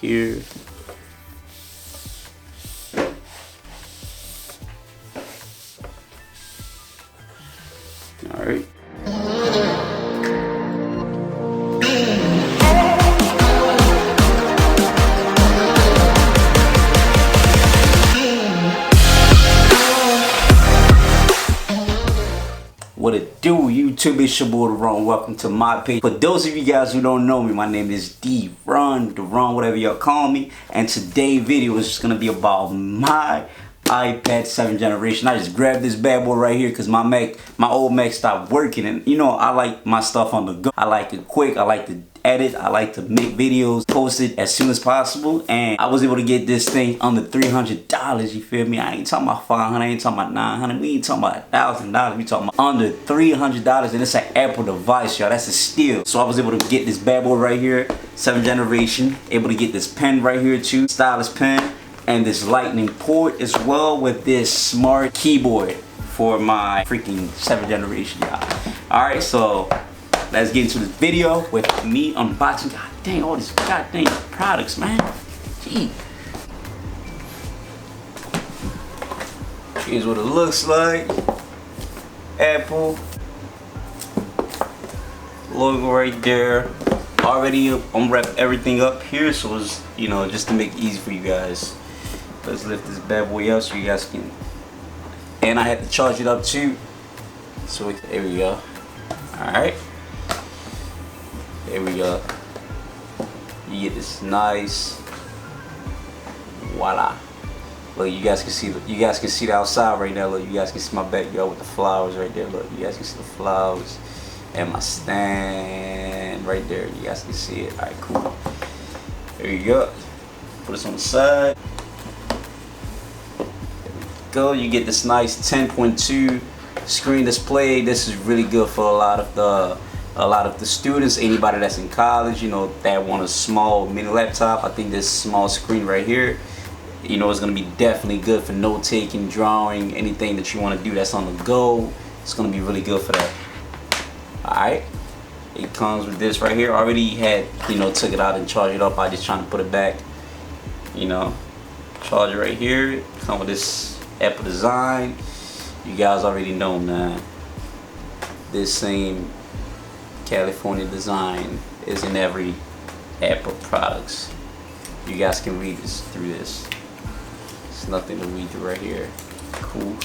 here. All right. What it do, YouTube? It's your boy Ron. Welcome to my page. For those of you guys who don't know me, my name is D-Ron, whatever y'all call me. And today's video is just gonna be about my iPad 7th generation. I just grabbed this bad boy right here because my old Mac stopped working, and you know I like my stuff on the go. I like it quick. I like to edit. I like to make videos, post it as soon as possible, and I was able to get this thing under $300. You feel me? I ain't talking about 500. I ain't talking about 900. We ain't talking about $1,000. We talking about under $300, and it's an Apple device, y'all. That's a steal. So I was able to get this bad boy right here, 7th generation. Able to get this pen right here too, Stylus Pen. And this lightning port as well with this smart keyboard for my freaking 7th generation, y'all. Alright, so let's get into this video with me unboxing. God dang, all these goddamn products, man. Gee. Here's what it looks like. Apple. Logo right there. Already unwrapped everything up here, so it's, you know, just to make it easy for you guys. Let's lift this bad boy up so you guys can. And I had to charge it up too. So there we go. Alright. There we go. You get this nice. Voila. Look, you guys can see the outside right now. Look, you guys can see my backyard with the flowers right there. Look, you guys can see the flowers. And my stand right there. You guys can see it. Alright, cool. There you go. Put this on the side. Go, you get this nice 10.2 screen display. This is really good for a lot of the students, anybody that's in college, you know, that want a small mini laptop. I think this small screen right here, you know, is going to be definitely good for note taking, drawing, anything that you want to do that's on the go. It's going to be really good for that. Alright, it comes with this right here. I already had, you know, took it out and charged it up. I just trying to put it back, you know. Charger right here. Come with this Apple design. You guys already know, man. This same California design is in every Apple products. You guys can read this through this. It's nothing to read through right here. Cool.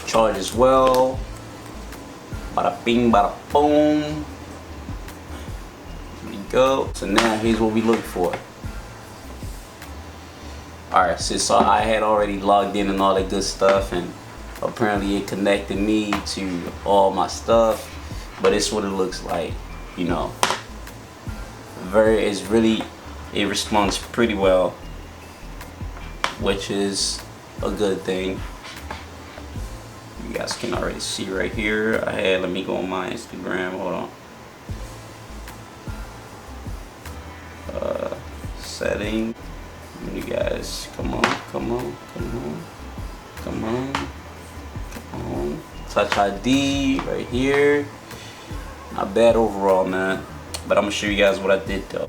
Charge as well. Bada bing, bada boom. Here we go. So now here's what we look for. Alright, so I had already logged in and all that good stuff, and apparently it connected me to all my stuff, but it's what it looks like, you know. It responds pretty well, which is a good thing. You guys can already see right here. Let me go on my Instagram, hold on. Setting. You guys, come on. Touch ID right here. Not bad overall, man. But I'm gonna show you guys what I did though.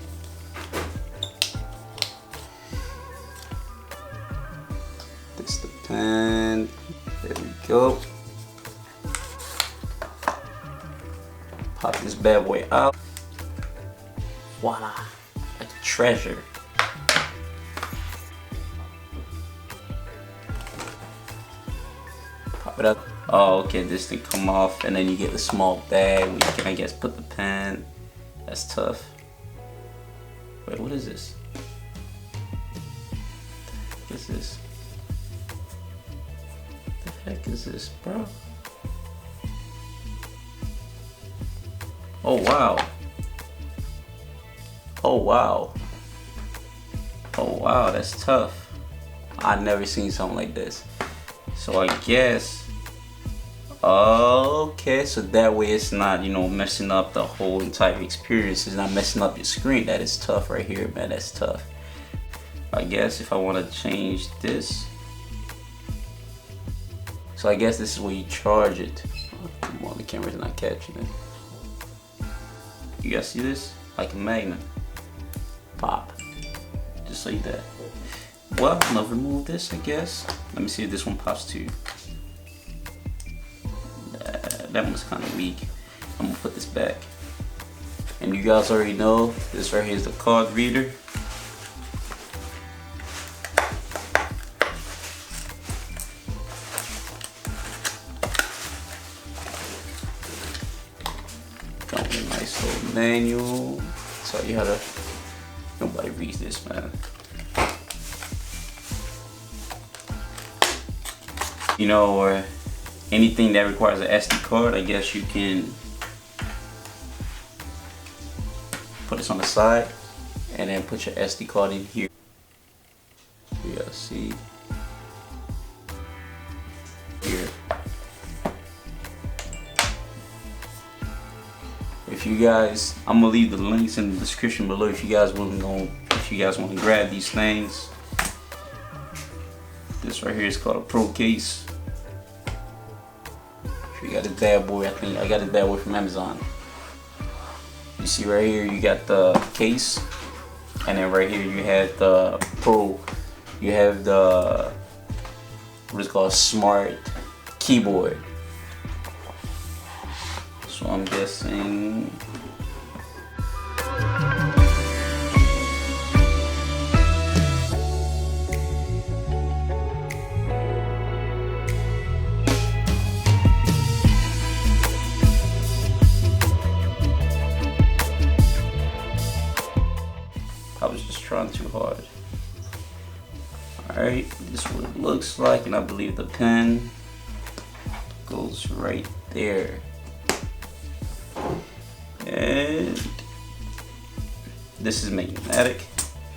This the pen. There we go. Pop this bad boy out. Voila, like a treasure. Pop it up. Oh, okay, this thing come off, and then you get the small bag where you can, I guess, put the pen. That's tough. Wait, what is this? What is this? What the heck is this, bro? Oh wow. Oh wow. Oh wow, that's tough. I've never seen something like this. So I guess, okay, so that way it's not, you know, messing up the whole entire experience. It's not messing up your screen. That is tough right here, man. That's tough. I guess if I want to change this, so I guess this is where you charge it. Oh, come on, the camera's not catching it. You guys see this? Like a magnet. Pop. just like that. Well, I'm gonna remove this, I guess. Let me see if this one pops too. That one's kind of weak. I'm gonna put this back. And you guys already know, this right here is the card reader. Got a nice little manual. Tell you how to, nobody reads this, man. You know, or anything that requires an SD card, I guess you can put this on the side and then put your SD card in here. You gotta see here. If you guys, I'm gonna leave the links in the description below if you guys want to know, if you guys want to grab these things. This right here is called a Procase. You got a bad boy. I think I got a bad boy from Amazon. You see right here, you got the case, and then right here you have the Pro. You have the what is called smart keyboard. So I'm guessing. I was just trying too hard. Alright, this is what it looks like, and I believe the pen goes right there. And this is magnetic,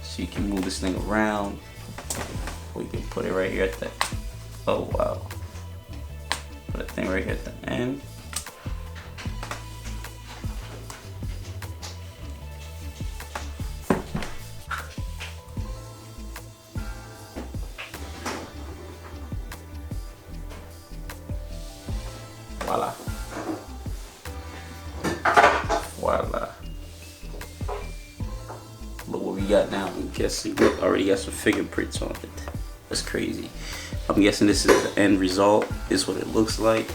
so you can move this thing around, or you can put it right here at the, oh wow, put that thing right here at the end. Voila. Voila. Look what we got now. I'm guessing we already got some fingerprints on it. That's crazy. I'm guessing this is the end result. This is what it looks like.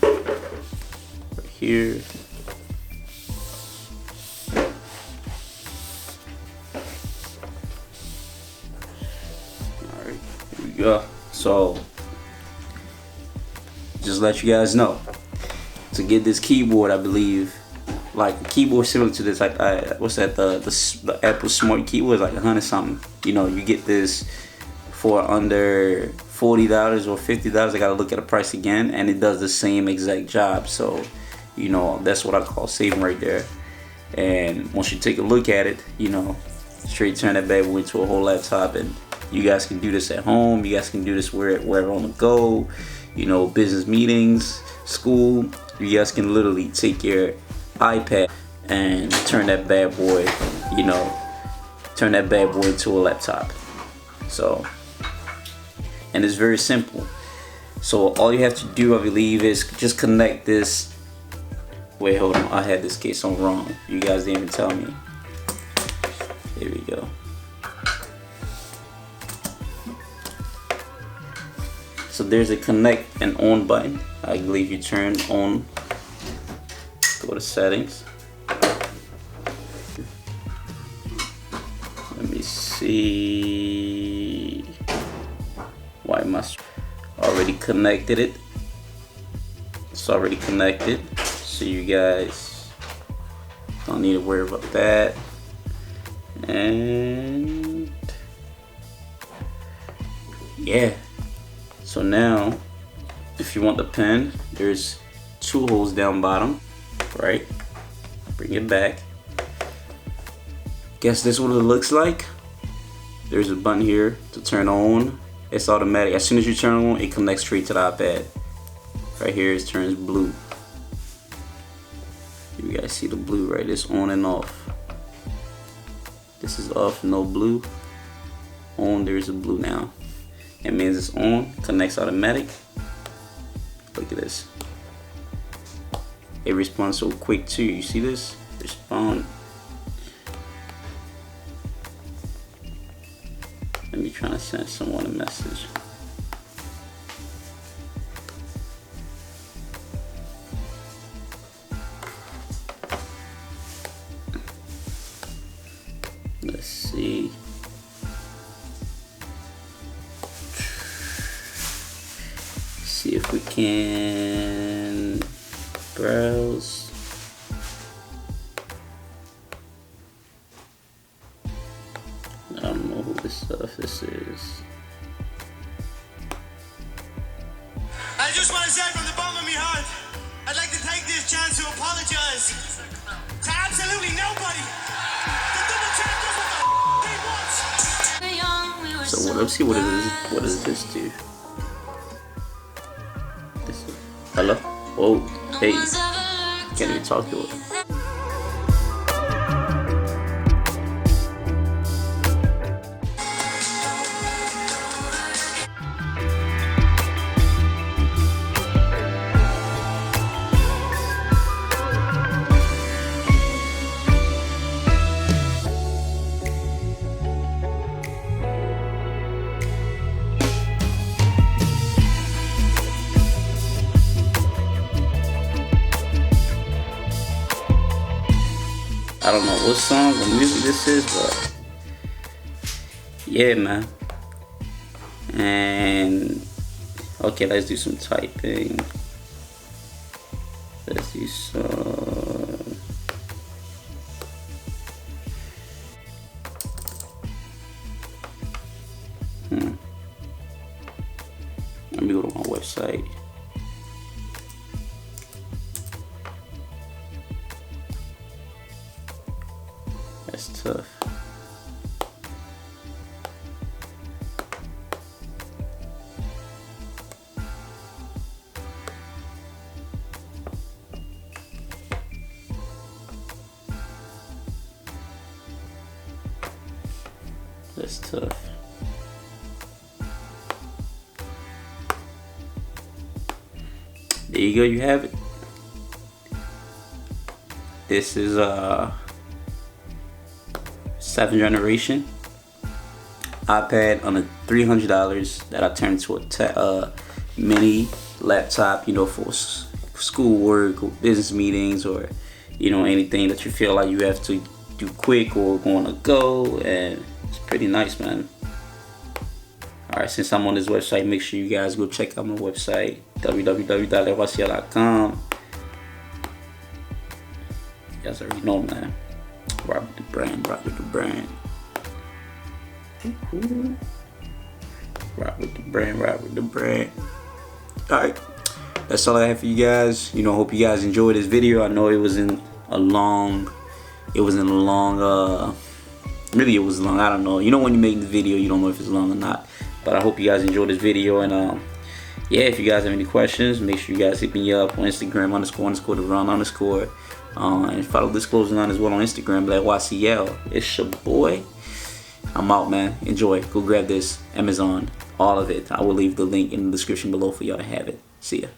Right here. Alright, here we go. So just let you guys know, to get this keyboard, I believe, like a keyboard similar to this, like what's that, the Apple Smart keyboard is like $100 something. You know, you get this for under $40 or $50. I gotta look at the price again, and it does the same exact job. So, you know, that's what I call saving right there. And once you take a look at it, you know, straight turn that bad boy into a whole laptop, and you guys can do this at home. You guys can do this wherever on the go. You know, business meetings, school. You guys can literally take your iPad and turn that bad boy, you know, turn that bad boy into a laptop. So, and it's very simple. So all you have to do, I believe, is just connect this. Wait, hold on, I had this case on wrong. You guys didn't even tell me. Here we go. So there's a connect and on button. I believe you turn on, go to settings. Let me see. Why must already connected it? It's already connected, so you guys don't need to worry about that. And yeah. So now, if you want the pen, there's 2 holes down bottom, right? Bring it back. Guess this is what it looks like. There's a button here to turn on. It's automatic. As soon as you turn it on, it connects straight to the iPad. Right here, it turns blue. You guys see the blue, right? It's on and off. This is off, no blue. On, there's a blue now. It means it's on, connects automatic. Look at this. It responds so quick too. You see this? Respond. me trying to send someone a message. Let's see. See if we can browse. I don't know who this is. I just want to say from the bottom of my heart, I'd like to take this chance to apologize to absolutely nobody. The double champ does what the he wants. So let's see what does this do? Hello? Whoa, hey, can't even talk to it. I don't know what song or music this is, but yeah, man. And okay, let's do some typing. Let's do some. Let me go to my website. That's tough. That's tough. There you go, you have it. This is 7th generation iPad on a $300 that I turned to a mini laptop, you know, for schoolwork or business meetings, or you know, anything that you feel like you have to do quick or go on a go, and it's pretty nice, man. Alright, since I'm on this website, make sure you guys go check out my website, www.levacia.com. You guys already know, man. Rock with the brand, rock with the brand. Rock with the brand, rock with the brand. Alright, that's all I have for you guys. You know, hope you guys enjoyed this video. I know it was in a long, really it was long, I don't know. You know when you make the video, you don't know if it's long or not. But I hope you guys enjoyed this video, and yeah, if you guys have any questions, make sure you guys hit me up on Instagram __DeRon_. And follow Disclosing Line as well on Instagram, like YCL. It's your boy. I'm out, man. Enjoy. Go grab this. Amazon. All of it. I will leave the link in the description below for y'all to have it. See ya.